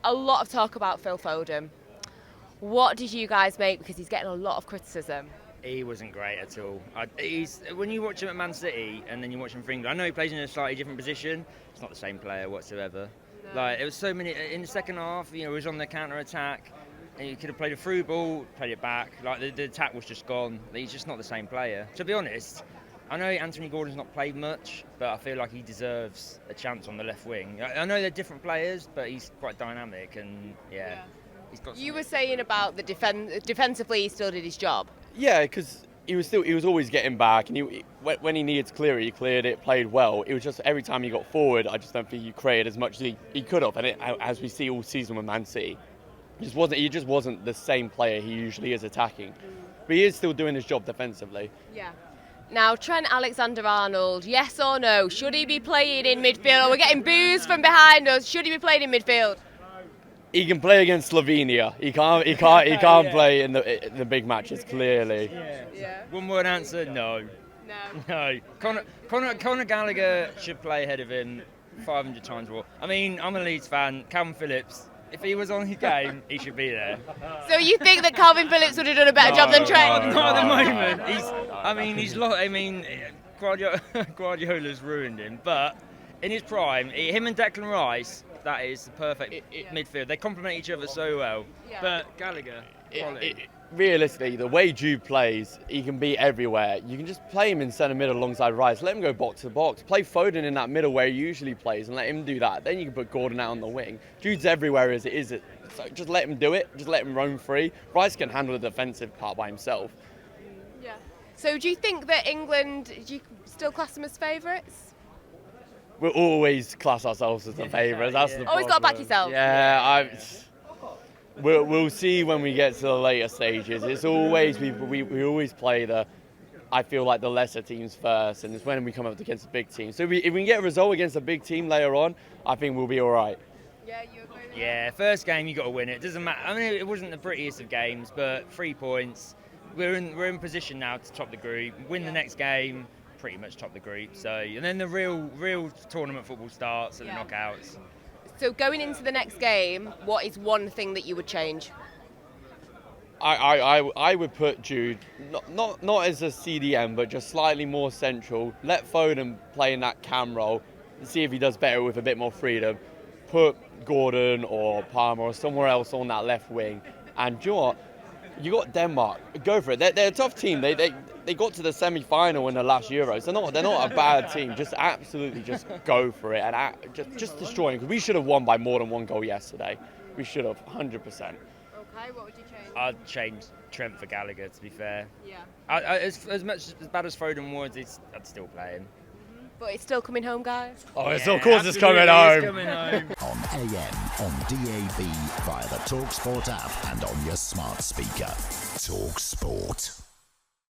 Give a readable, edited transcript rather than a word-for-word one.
a lot of talk about Phil Foden. What did you guys make? Because he's getting a lot of criticism. He wasn't great at all. When you watch him at Man City and then you watch him for England, I know he plays in a slightly different position. It's not the same player whatsoever. No. Like, it was so many in the second half. He was on the counter attack, and he could have played a through ball, played it back. Like the attack was just gone. He's just not the same player. To be honest, I know Anthony Gordon's not played much, but I feel like he deserves a chance on the left wing. I know they're different players, but he's quite dynamic, and yeah. He's got. You were saying about the defensively, he still did his job. Yeah, because he was always getting back, and when he needed to clear it, he cleared it, played well. It was just every time he got forward, I just don't think he created as much as he could have. And as we see all season with Man City, he just wasn't the same player he usually is attacking. But he is still doing his job defensively. Yeah. Now, Trent Alexander-Arnold, yes or no? Should he be playing in midfield? We're getting boos from behind us. Should he be playing in midfield? He can play against Slovenia. He can't play in the big matches, clearly. Yeah. One word answer: no. No. Conor Gallagher should play ahead of him 500 times more. I mean, I'm a Leeds fan. Calvin Phillips, if he was on his game, he should be there. So you think that Calvin Phillips would have done a better job than Trent? Not at the moment. Guardiola's ruined him. But in his prime, him and Declan Rice, that is the perfect midfield. They complement each other so well. Yeah. But Gallagher, quality. Realistically, the way Jude plays, he can be everywhere. You can just play him in centre middle alongside Rice. Let him go box to box. Play Foden in that middle where he usually plays and let him do that. Then you can put Gordon out on the wing. Jude's everywhere as it is. So just let him do it. Just let him roam free. Rice can handle the defensive part by himself. Yeah. So do you think that England, do you still class them as favourites? We'll always class ourselves as the favourites. That's the always got to back yourself. Yeah, we'll see when we get to the later stages. It's always we always play I feel like the lesser teams first, and it's when we come up against a big team. So if we can get a result against a big team later on, I think we'll be all right. Yeah, you agree with that? Yeah, first game you got to win it. Doesn't matter. I mean, it wasn't the prettiest of games, but 3 points. We're in position now to top the group. Win the next game, pretty much top the group. So, and then the real tournament football starts at the knockouts. So going into the next game, what is one thing that you would change? I would put Jude not as a CDM, but just slightly more central. Let Foden play in that cam role and see if he does better with a bit more freedom. Put Gordon or Palmer or somewhere else on that left wing. And do you know what? You got Denmark. Go for it. They're a tough team. They got to the semi-final in the last Euros. They're not a bad team. Just absolutely just go for it and just destroy them. Because we should have won by more than 1 goal yesterday. We should have, 100%. Okay, what would you change? I'd change Trent for Gallagher, to be fair. Yeah. As bad as Foden was, I'd still play him. But it's still coming home, guys. Oh, of course it's coming home. It's coming home. On AM, on DAB, via the talkSPORT app and on your smart speaker. talkSPORT.